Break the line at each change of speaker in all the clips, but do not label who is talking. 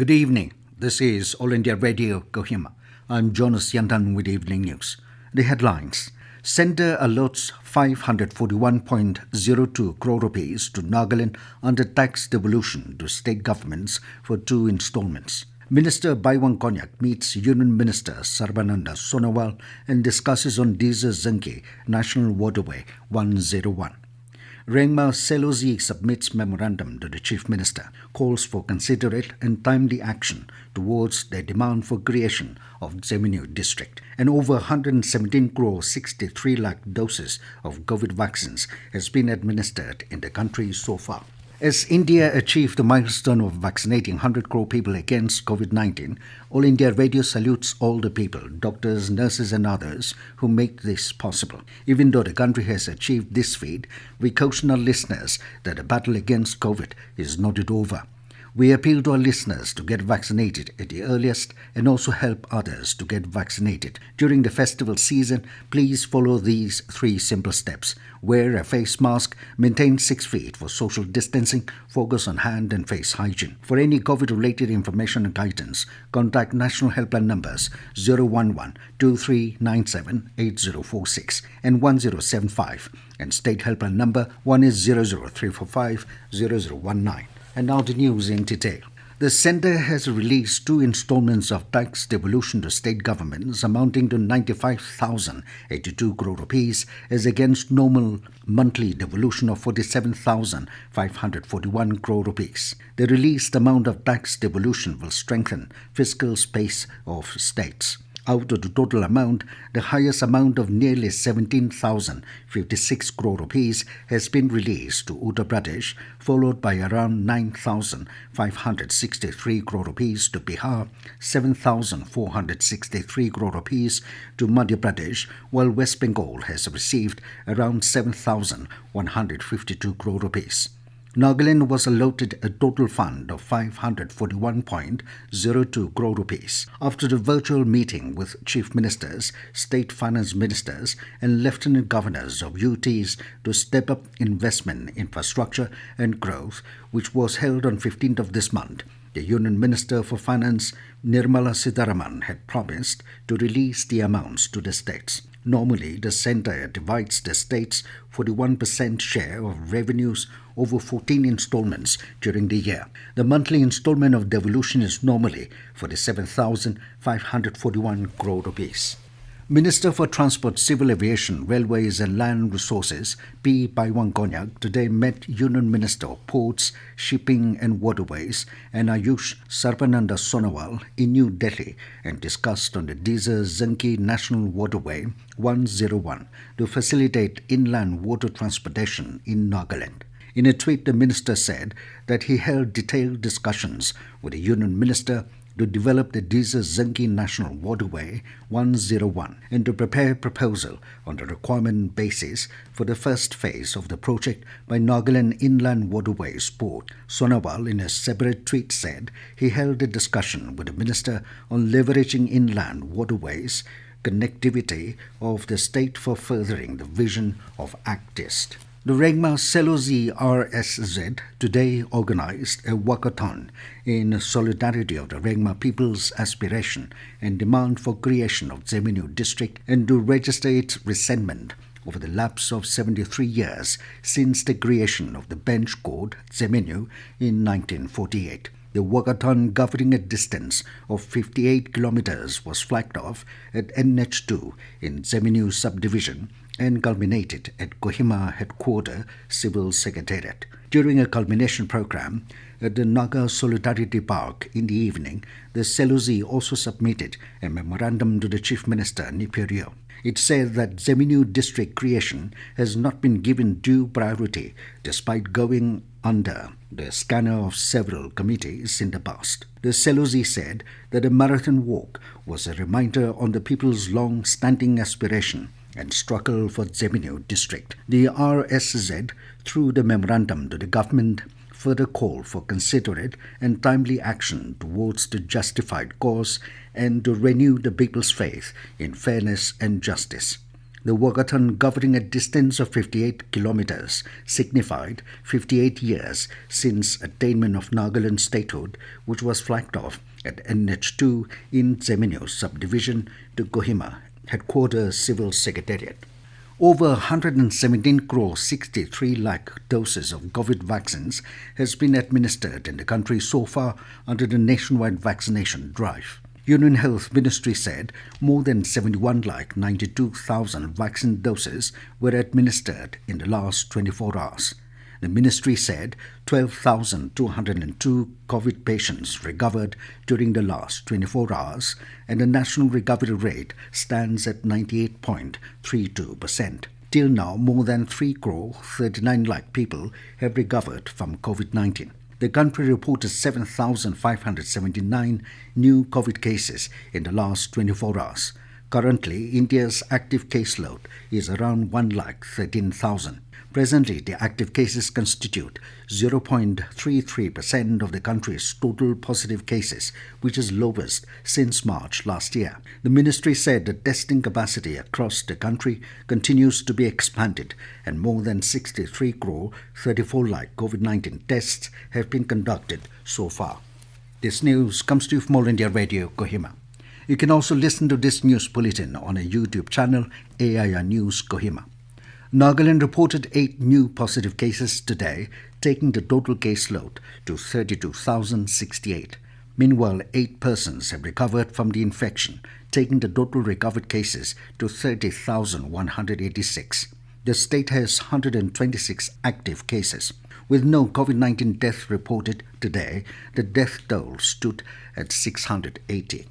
Good evening. This is All India Radio, Kohima. I'm Jonas Yantan with Evening News. The headlines. Centre allots 541.02 crore rupees to Nagaland under tax devolution to state governments for 2 installments. Minister Paiwang Konyak meets Union Minister Sarbananda Sonowal and discusses on Tizu-Zungki National Waterway-101. Rengma Selo Zi submits memorandum to the Chief Minister, calls for considerate and timely action towards their demand for creation of Tseminyu District. And over 117 crore 63 lakh doses of COVID vaccines has been administered in the country so far. As India achieved the milestone of vaccinating 100 crore people against COVID-19, All India Radio salutes all the people, doctors, nurses and others who make this possible. Even though the country has achieved this feat, we caution our listeners that the battle against COVID is not yet over. We appeal to our listeners to get vaccinated at the earliest and also help others to get vaccinated. During the festival season, please follow these 3 simple steps. Wear a face mask, maintain 6 feet for social distancing, focus on hand and face hygiene. For any COVID-related information and guidance, contact national helpline numbers 011-2397-8046 and 1075 and state helpline number 1-00345-0019. And now the news in detail. The centre has released 2 installments of tax devolution to state governments amounting to 95,082 crore rupees as against normal monthly devolution of 47,541 crore rupees. The released amount of tax devolution will strengthen fiscal space of states. Out of the total amount, the highest amount of nearly 17,056 crore rupees has been released to Uttar Pradesh, followed by around 9,563 crore rupees to Bihar, 7,463 crore rupees to Madhya Pradesh, while West Bengal has received around 7,152 crore rupees. Nagaland was allotted a total fund of 541.02 crore rupees. After the virtual meeting with chief ministers, state finance ministers and lieutenant governors of UTs to step up investment, infrastructure and growth, which was held on 15th of this month, the Union Minister for Finance, Nirmala Sitharaman, had promised to release the amounts to the states. Normally, the centre divides the states 41% share of revenues over 14 installments during the year. The monthly installment of devolution is normally 47,541 crore rupees. Minister for Transport, Civil Aviation, Railways and Land Resources, P. Paiwang Konyak, today met Union Minister of Ports, Shipping and Waterways and Ayush Sarbananda Sonowal in New Delhi and discussed on the Tizu-Zungki National Waterway-101 to facilitate inland water transportation in Nagaland. In a tweet, the minister said that he held detailed discussions with the Union Minister to develop the Tizu-Zungki National Waterway-101 and to prepare a proposal on the requirement basis for the first phase of the project by Nagaland Inland Waterways Board. Sonowal, in a separate tweet, said he held a discussion with the minister on leveraging inland waterways connectivity of the state for furthering the vision of Act East. The Rengma Selo Zi RSZ today organized a walkathon in solidarity of the Rengma people's aspiration and demand for creation of Tseminyu District and to register its resentment over the lapse of 73 years since the creation of the bench code Tseminyu in 1948. The walkathon, covering a distance of 58 kilometers, was flagged off at NH2 in Tseminyu subdivision and culminated at Kohima Headquarter Civil Secretariat. During a culmination program at the Naga Solidarity Park in the evening, the Selo Zi also submitted a memorandum to the Chief Minister Niperio. It said that Tseminyu District creation has not been given due priority despite going under the scanner of several committees in the past. The Selo Zi said that a marathon walk was a reminder on the people's long-standing aspiration and struggle for Tseminyu District. The RSZ, through the memorandum to the government, further called for considerate and timely action towards the justified cause and to renew the people's faith in fairness and justice. The walkathon, covering a distance of 58 kilometers, signified 58 years since attainment of Nagaland statehood, which was flagged off at NH2 in Tseminyu subdivision to Kohima headquarters civil secretariat. Over 117 crore 63 lakh doses of COVID vaccines has been administered in the country so far under the Nationwide Vaccination Drive. Union Health Ministry said more than 71 lakh 92,000 vaccine doses were administered in the last 24 hours. The ministry said 12,202 COVID patients recovered during the last 24 hours, and the national recovery rate stands at 98.32%. Till now, more than 3 crore 39 lakh people have recovered from COVID-19. The country reported 7,579 new COVID cases in the last 24 hours. Currently, India's active caseload is around 1,13,000. Presently, the active cases constitute 0.33% of the country's total positive cases, which is lowest since March last year. The ministry said the testing capacity across the country continues to be expanded, and more than 63 crore 34 lakh COVID-19 tests have been conducted so far. This news comes to you from All India Radio, Kohima. You can also listen to this news bulletin on a YouTube channel, AIR News Kohima. Nagaland reported 8 new positive cases today, taking the total caseload to 32,068. Meanwhile, 8 persons have recovered from the infection, taking the total recovered cases to 30,186. The state has 126 active cases. With no COVID-19 death reported today, the death toll stood at 680.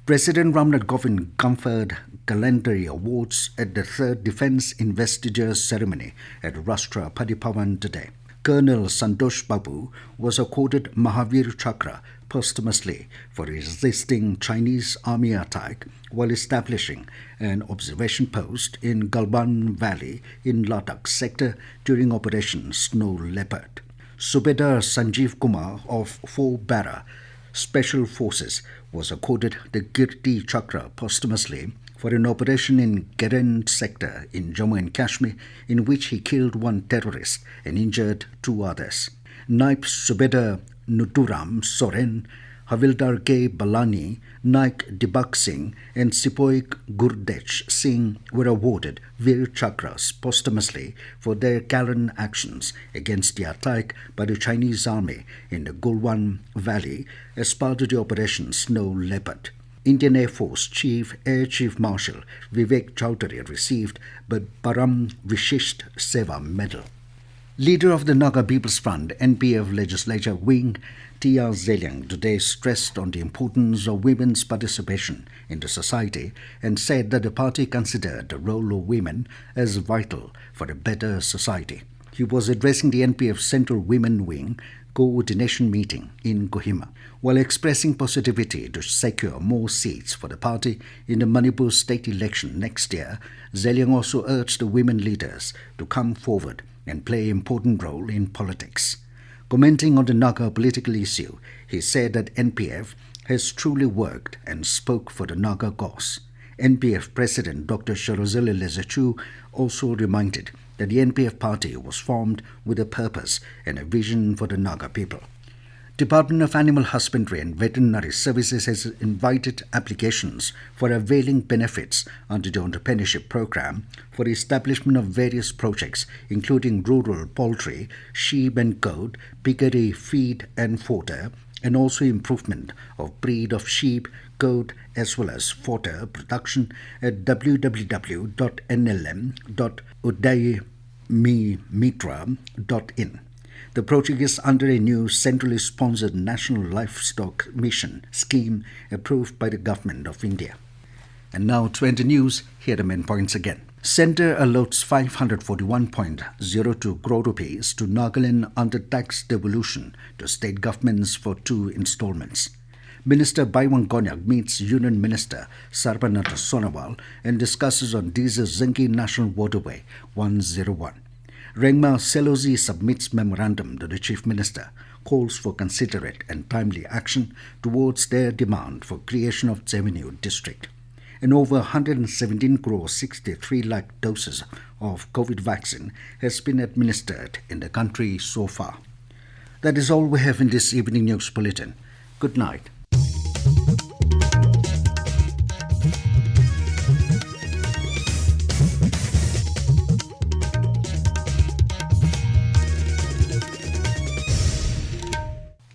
President Ramnath Kovind conferred Gallantry Awards at the 3rd Defence Investiture Ceremony at Rashtrapati Bhavan today. Colonel Santosh Babu was accorded Mahavir Chakra posthumously for resisting Chinese army attack while establishing an observation post in Galban Valley in Ladakh sector during Operation Snow Leopard. Subedar Sanjeev Kumar of 4 Bara Special Forces was accorded the Kirti Chakra posthumously for an operation in Geren sector in Jammu and Kashmir, in which he killed 1 terrorist and injured 2 others. Naib Subedar Nuturam Soren, Havildar K. Balani, Naik Dibak Singh and Sipoy Gurdech Singh were awarded Veer Chakras posthumously for their gallant actions against the attack by the Chinese army in the Galwan Valley as part of the Operation Snow Leopard. Indian Air Force Air Chief Marshal Vivek Chowdhury received the Param Vishisht Seva Medal. Leader of the Naga People's Front NPF Legislature Wing, T.R. Zeliang, today stressed on the importance of women's participation in the society and said that the party considered the role of women as vital for a better society. He was addressing the NPF Central Women Wing coordination meeting in Kohima. While expressing positivity to secure more seats for the party in the Manipur state election next year, Zeliang also urged the women leaders to come forward and play an important role in politics. Commenting on the Naga political issue, he said that NPF has truly worked and spoke for the Naga cause. NPF President Dr. Sharozele Lezachu also reminded that the NPF party was formed with a purpose and a vision for the Naga people. Department of Animal Husbandry and Veterinary Services has invited applications for availing benefits under the entrepreneurship program for the establishment of various projects including rural poultry, sheep and goat, piggery feed and fodder, and also improvement of breed of sheep, goat as well as fodder production at www.nlm.udayamimitra.in. The project is under a new centrally sponsored National Livestock Mission scheme approved by the Government of India. And now to end the news, here are the main points again. Centre allots 541.02 crore rupees to Nagaland under tax devolution to state governments for 2 installments. Minister Paiwang Konyak meets Union Minister Sarbananda Sonowal and discusses on Tizu-Zungki National Waterway-101. Rengma Selo Zi submits memorandum to the Chief Minister, calls for considerate and timely action towards their demand for creation of Tseminyu District. and over 117 crore 63 lakh doses of COVID vaccine has been administered in the country so far. That is all we have in this evening news bulletin. Good night.